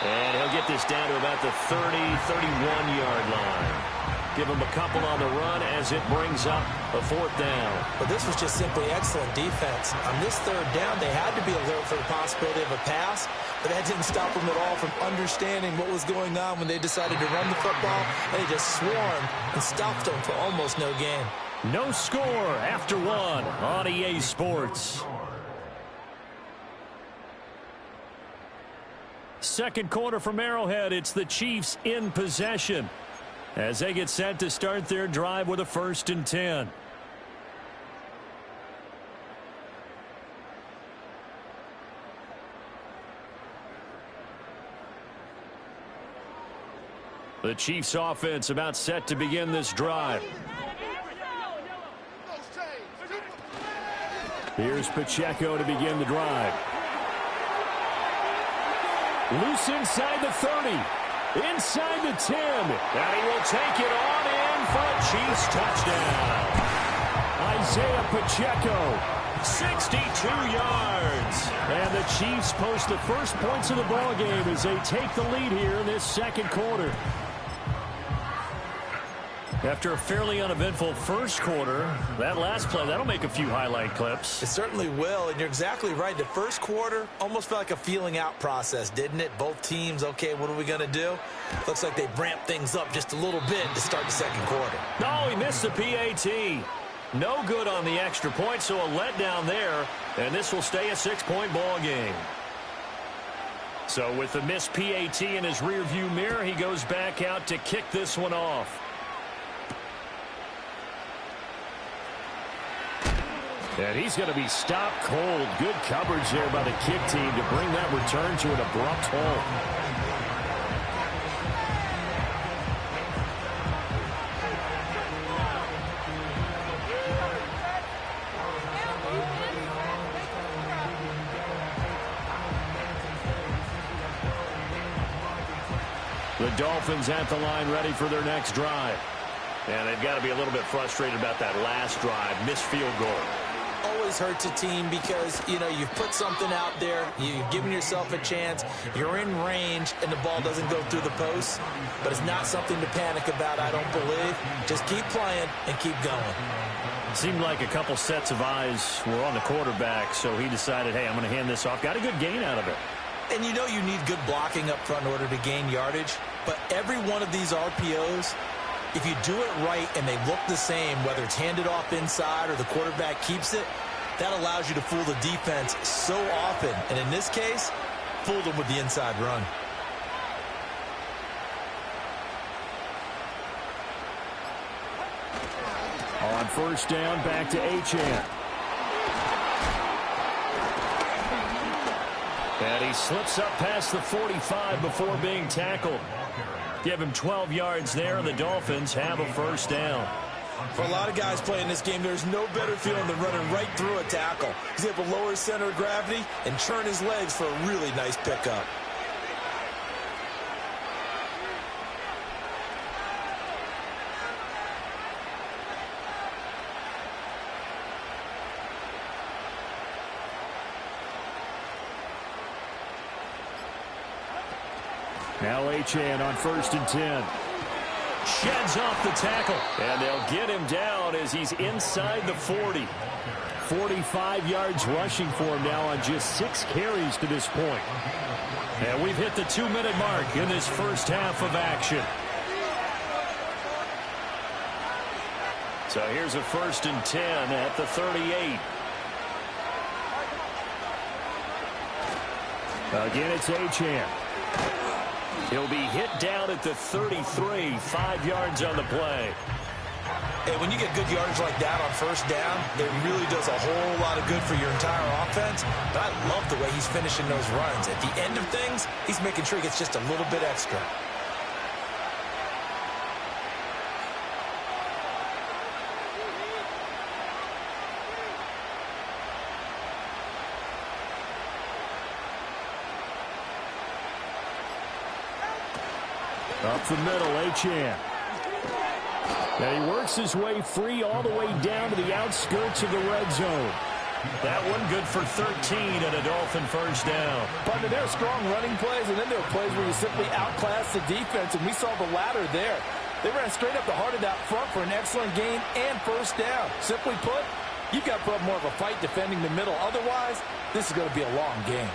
And he'll get this down to about the 30, 31-yard line. Give him a couple on the run as it brings up a 4th down. But this was just simply excellent defense. On this 3rd down, they had to be alert for the possibility of a pass, but that didn't stop them at all from understanding what was going on when they decided to run the football, and they just swarmed and stopped them for almost no gain. No score after 1 on EA Sports. Second quarter from Arrowhead. It's the Chiefs in possession as they get set to start their drive with a 1st and 10. The Chiefs offense about set to begin this drive. Here's Pacheco to begin the drive. Loose inside the 30. Inside the 10. And he will take it on in for a Chiefs touchdown. Isaiah Pacheco, 62 yards. And the Chiefs post the first points of the ballgame as they take the lead here in this second quarter. After a fairly uneventful first quarter, that last play, that'll make a few highlight clips. It certainly will, and you're exactly right. The first quarter almost felt like a feeling out process, didn't it? Both teams, okay, what are we going to do? Looks like they ramped things up just a little bit to start the second quarter. No, he missed the PAT. No good on the extra point, so a letdown there, and this will stay a 6-point ball game. So with the missed PAT in his rearview mirror, he goes back out to kick this one off. And he's going to be stopped cold. Good coverage there by the kick team to bring that return to an abrupt halt. The Dolphins at the line ready for their next drive. And they've got to be a little bit frustrated about that last drive. Missed field goal. Always hurts a team because, you know, you've put something out there, you've given yourself a chance, you're in range, and the ball doesn't go through the post. But it's not something to panic about, I don't believe. Just keep playing and keep going. Seemed like a couple sets of eyes were on the quarterback, so he decided, hey, I'm going to hand this off. Got a good gain out of it. And you know you need good blocking up front in order to gain yardage. But every one of these RPOs, if you do it right and they look the same, whether it's handed off inside or the quarterback keeps it, that allows you to fool the defense so often. And in this case, fooled them with the inside run. On first down, back to Achane. And he slips up past the 45 before being tackled. Give him 12 yards there, and the Dolphins have a first down. For a lot of guys playing this game, there's no better feeling than running right through a tackle. He's able to lower his center of gravity and churn his legs for a really nice pickup. Now Achane on first and 10. Sheds off the tackle. And they'll get him down as he's inside the 40. 45 yards rushing for him now on just 6 carries to this point. And we've hit the 2-minute mark in this first half of action. So here's a first and 10 at the 38. Again, it's Achane. He'll be hit down at the 33, 5 yards on the play. And when you get good yardage like that on first down, it really does a whole lot of good for your entire offense. But I love the way he's finishing those runs. At the end of things, he's making sure he gets just a little bit extra. Up the middle, Achane. And he works his way free all the way down to the outskirts of the red zone. That one good for 13 and a Dolphin first down. But there are strong running plays, and then there are plays where you simply outclass the defense, and we saw the latter there. They ran straight up the heart of that front for an excellent gain and first down. Simply put, you've got to put up more of a fight defending the middle. Otherwise, this is going to be a long game.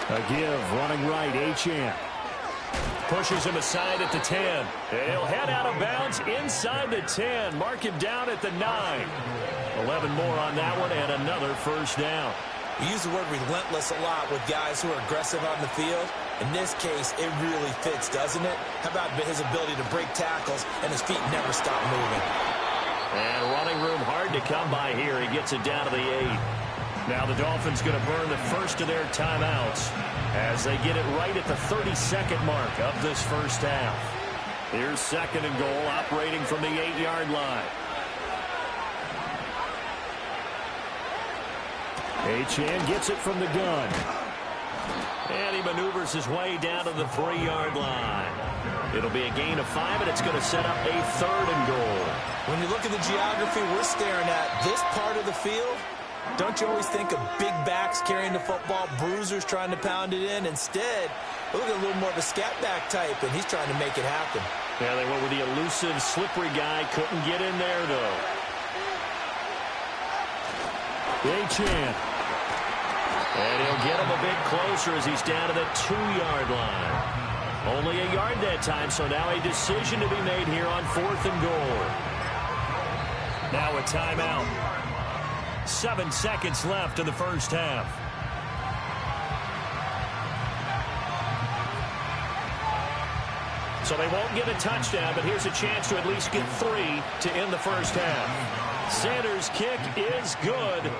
A give, running right, Achane. Pushes him aside at the 10. He'll head out of bounds inside the 10. Mark him down at the 9. 11 more on that one and another first down. You use the word relentless a lot with guys who are aggressive on the field. In this case, it really fits, doesn't it? How about his ability to break tackles and his feet never stop moving? And running room hard to come by here. He gets it down to the 8. Now the Dolphins going to burn the first of their timeouts as they get it right at the 32nd mark of this first half. Here's second and goal, operating from the 8-yard line. Achane gets it from the gun. And he maneuvers his way down to the 3-yard line. It'll be a gain of 5, and it's going to set up a third and goal. When you look at the geography we're staring at, this part of the field, don't you always think of big backs carrying the football, bruisers trying to pound it in? Instead, look at a little more of a scat back type, and he's trying to make it happen. Yeah, they went with the elusive, slippery guy. Couldn't get in there, though. Achane. And he'll get him a bit closer as he's down to the 2-yard line. Only a yard that time, so now a decision to be made here on 4th and goal. Now a timeout. 7 seconds left in the first half. So they won't get a touchdown, but here's a chance to at least get 3 to end the first half. Sanders' kick is good.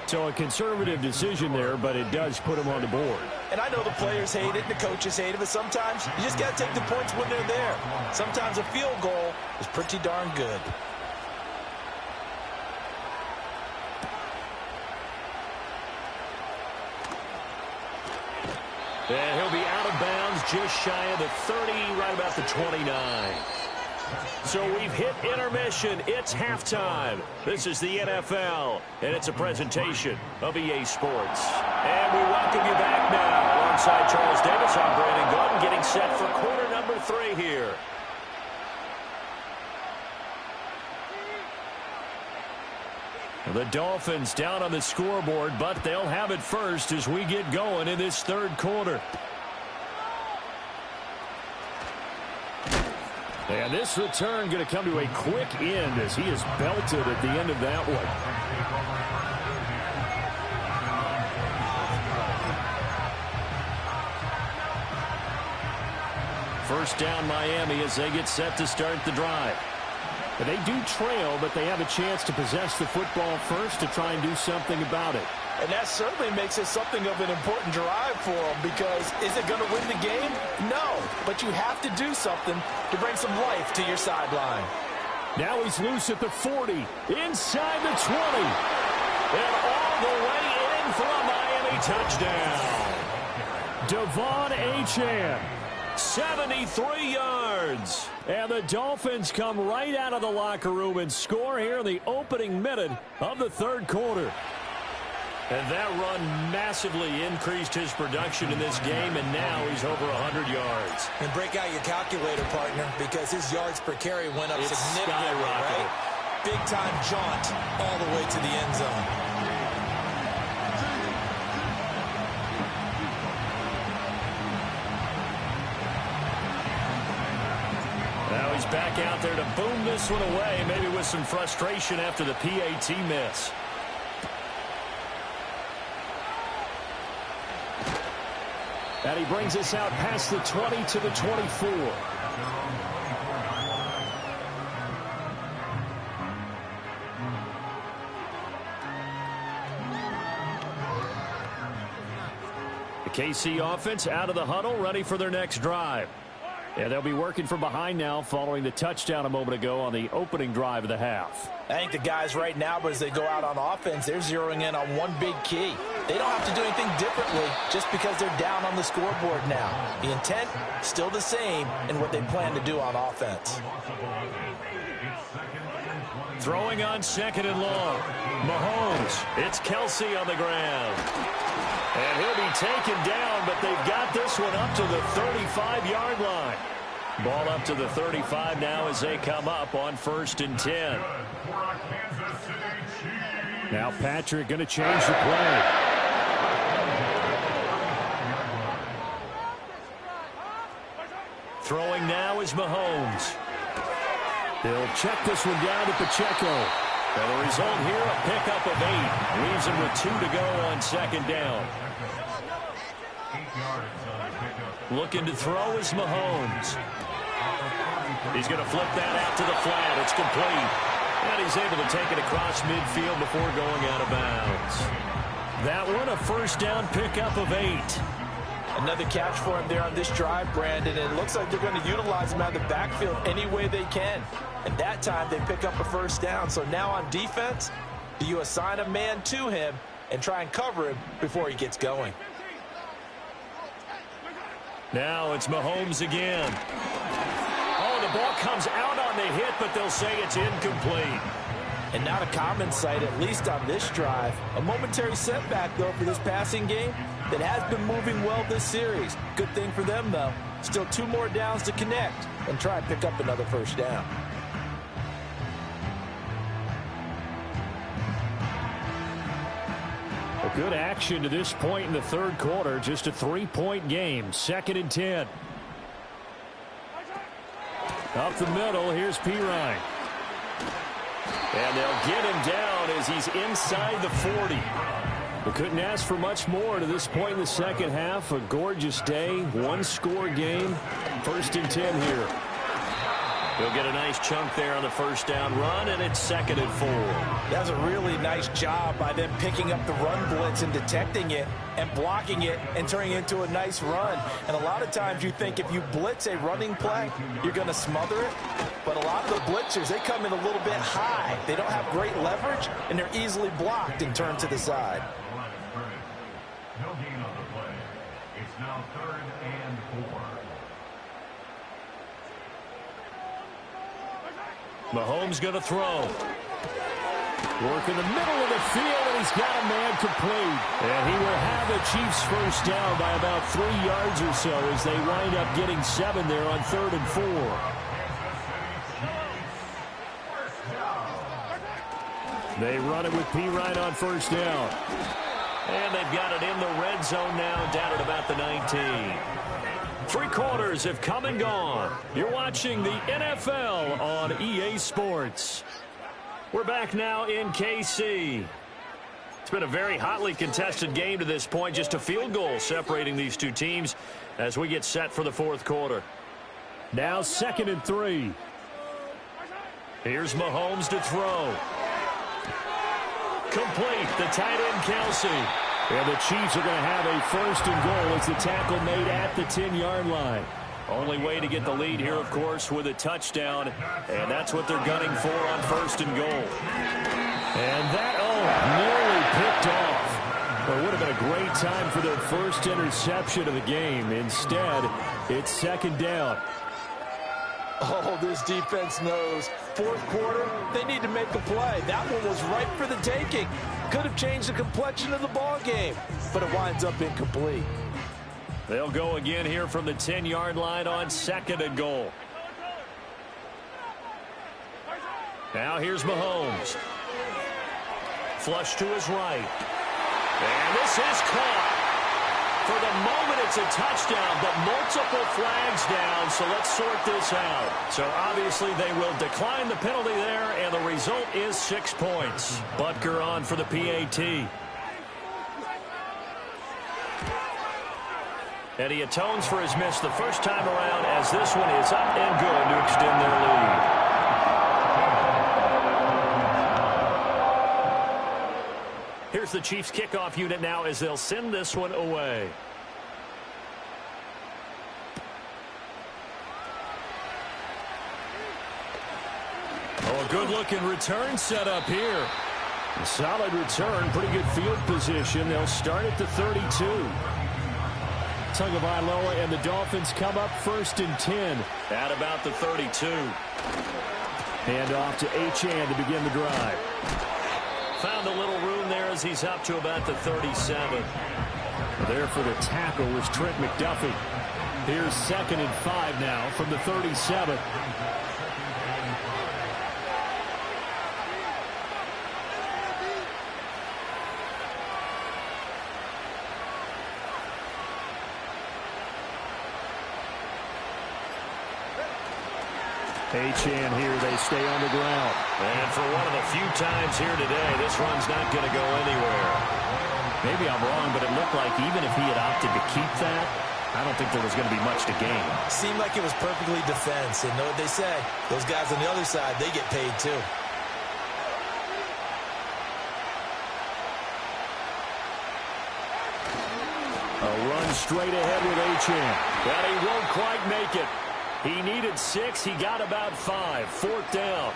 So a conservative decision there, but it does put him on the board. And I know the players hate it and the coaches hate it, but sometimes you just got to take the points when they're there. Sometimes a field goal is pretty darn good. And he'll be out of bounds just shy of the 30, right about the 29. So we've hit intermission. It's halftime. This is the NFL, and it's a presentation of EA Sports. And we welcome you back now. Alongside Charles Davis, I'm Brandon Gordon, getting set for quarter number 3 here. The Dolphins down on the scoreboard, but they'll have it first as we get going in this third quarter. And this return going to come to a quick end as he is belted at the end of that one. First down Miami as they get set to start the drive. But they do trail, but they have a chance to possess the football first to try and do something about it. And that certainly makes it something of an important drive for them, because is it going to win the game? No, but you have to do something to bring some life to your sideline. Now he's loose at the 40, inside the 20, and all the way in for a Miami touchdown. Devon Achane, 73 yards. And the Dolphins come right out of the locker room and score here in the opening minute of the third quarter. And that run massively increased his production in this game, and now he's over 100 yards. And break out your calculator, partner, because his yards per carry went up significantly, right? Big-time jaunt all the way to the end zone. Now he's back out there to boom this one away, maybe with some frustration after the PAT miss. And he brings us out past the 20 to the 24. The KC offense out of the huddle, ready for their next drive. Yeah, they'll be working from behind now following the touchdown a moment ago on the opening drive of the half. I think the guys right now, but as they go out on offense, they're zeroing in on one big key. They don't have to do anything differently just because they're down on the scoreboard now. The intent, still the same in what they plan to do on offense. Throwing on second and long. Mahomes. It's Kelsey on the ground. And he'll be taken down, but they've got this one up to the 35-yard line. Ball up to the 35 now as they come up on 1st and 10. Now Patrick going to change the play. Throwing now is Mahomes. He'll check this one down to Pacheco. And the result here, a pickup of 8. Leaves him with 2 to go on 2nd down. Looking to throw is Mahomes. He's going to flip that out to the flat. It's complete. And he's able to take it across midfield before going out of bounds. That one, a 1st down pickup of 8. Another catch for him there on this drive, Brandon. And it looks like they're going to utilize him out of the backfield any way they can. And that time they pick up a 1st down. So now on defense, do you assign a man to him and try and cover him before he gets going? Now it's Mahomes again. Oh, the ball comes out on the hit, but they'll say it's incomplete. And not a common sight, at least on this drive. A momentary setback, though, for this passing game that has been moving well this series. Good thing for them, though. Still 2 more downs to connect and try and pick up another 1st down. A good action to this point in the 3rd quarter. Just a 3-point game. 2nd and 10. Up the middle, here's Pirine. And they'll get him down as he's inside the 40. We couldn't ask for much more to this point in the 2nd half. A gorgeous day, 1-score game. 1st and 10 here. He'll get a nice chunk there on the 1st down run, and it's 2nd and 4. That was a really nice job by them picking up the run blitz and detecting it and blocking it and turning it into a nice run. And a lot of times you think if you blitz a running play, you're going to smother it. But a lot of the blitzers, they come in a little bit high. They don't have great leverage, and they're easily blocked and turned to the side. No gain on the play. It's now 3rd and 4. Mahomes going to throw. Work in the middle of the field, and he's got a man complete. And he will have the Chiefs 1st down by about 3 yards or so as they wind up getting 7 there on 3rd and 4. They run it with Pirine on 1st down. And they've got it in the red zone now, down at about the 19. 3 quarters have come and gone. You're watching the NFL on EA Sports. We're back now in KC. It's been a very hotly contested game to this point. Just a field goal separating these 2 teams as we get set for the 4th quarter. Now 2nd and 3. Here's Mahomes to throw. Complete. The tight end, Kelsey. And the Chiefs are going to have a 1st and goal as the tackle made at the 10-yard line. Only way to get the lead here, of course, with a touchdown. And that's what they're gunning for on 1st and goal. And that, nearly picked off. But it would have been a great time for their 1st interception of the game. Instead, it's 2nd down. Oh, this defense knows. 4th quarter, they need to make a play. That one was ripe for the taking. Could have changed the complexion of the ball game, but it winds up incomplete. They'll go again here from the 10-yard line on 2nd and goal. Now here's Mahomes. Flush to his right. And this is caught. For the moment, it's a touchdown, but multiple flags down, so let's sort this out. So obviously they will decline the penalty there, and the result is 6 points. Butker on for the PAT. And he atones for his miss the first time around as this one is up and good to extend their lead. Here's the Chiefs kickoff unit now as they'll send this one away. Oh, a good-looking return set up here. A solid return, pretty good field position. They'll start at the 32. Tagovailoa and the Dolphins come up 1st and 10. At about the 32. Hand off to Achane to begin the drive. Found a little room there as he's up to about the 37. There for the tackle was Trent McDuffie. Here's 2nd and 5 now from the 37. Achane here, they stay on the ground. And for one of the few times here today, this run's not going to go anywhere. Maybe I'm wrong, but it looked like even if he had opted to keep that, I don't think there was going to be much to gain. Seemed like it was perfectly defense. And know what they say? Those guys on the other side, they get paid too. A run straight ahead with Achane. But he won't quite make it. He needed 6. He got about 5. 4th down.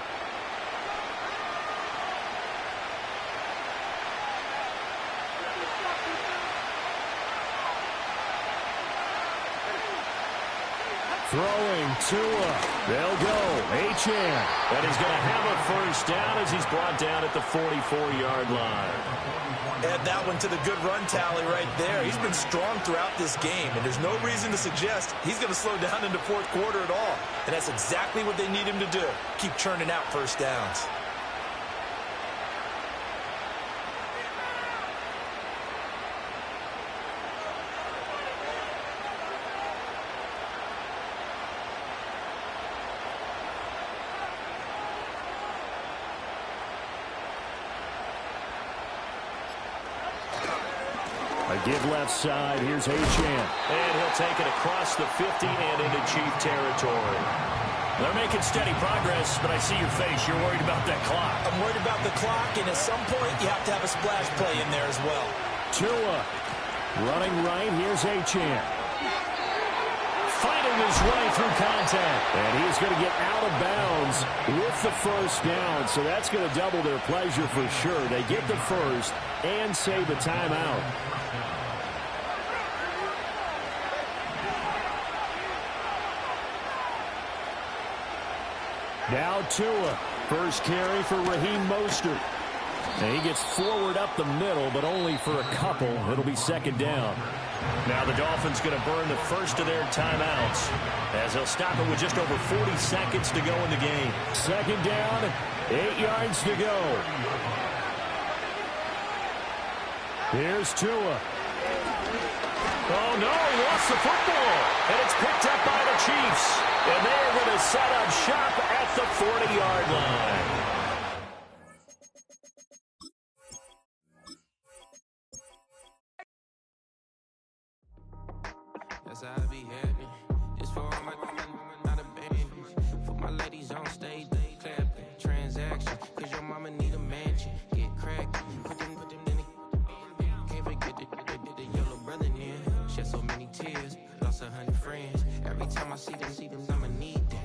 Throwing Tua. They'll go. Achane. And he's going to have a 1st down as he's brought down at the 44-yard line. Add that one to the good run tally right there. He's been strong throughout this game, and there's no reason to suggest he's going to slow down in the 4th quarter at all. And that's exactly what they need him to do. Keep churning out 1st downs. Give left side. Here's Achane. And he'll take it across the 50 and into Chief territory. They're making steady progress, but I see your face. You're worried about that clock. I'm worried about the clock, and at some point, you have to have a splash play in there as well. Tua running right. Here's Achane. Fighting his way through contact. And he's going to get out of bounds with the 1st down. So that's going to double their pleasure for sure. They get the 1st and save a timeout. Now Tua. 1st carry for Raheem Mostert. And he gets forward up the middle, but only for a couple. It'll be 2nd down. Now the Dolphins going to burn the 1st of their timeouts as they'll stop it with just over 40 seconds to go in the game. 2nd down, 8 yards to go. Here's Tua. Oh, no, he lost the football. And it's picked up by the Chiefs. And they're going to set up shop at the 40-yard line. That's how I be happy. This for all my not a baby. For my ladies on stage, they clapping. Transaction, cause your mama need a mansion. Get cracked, put them in the. Can't forget the yellow brother near. Shed so many tears, lost 100 friends. Every time I see them, I'ma need them.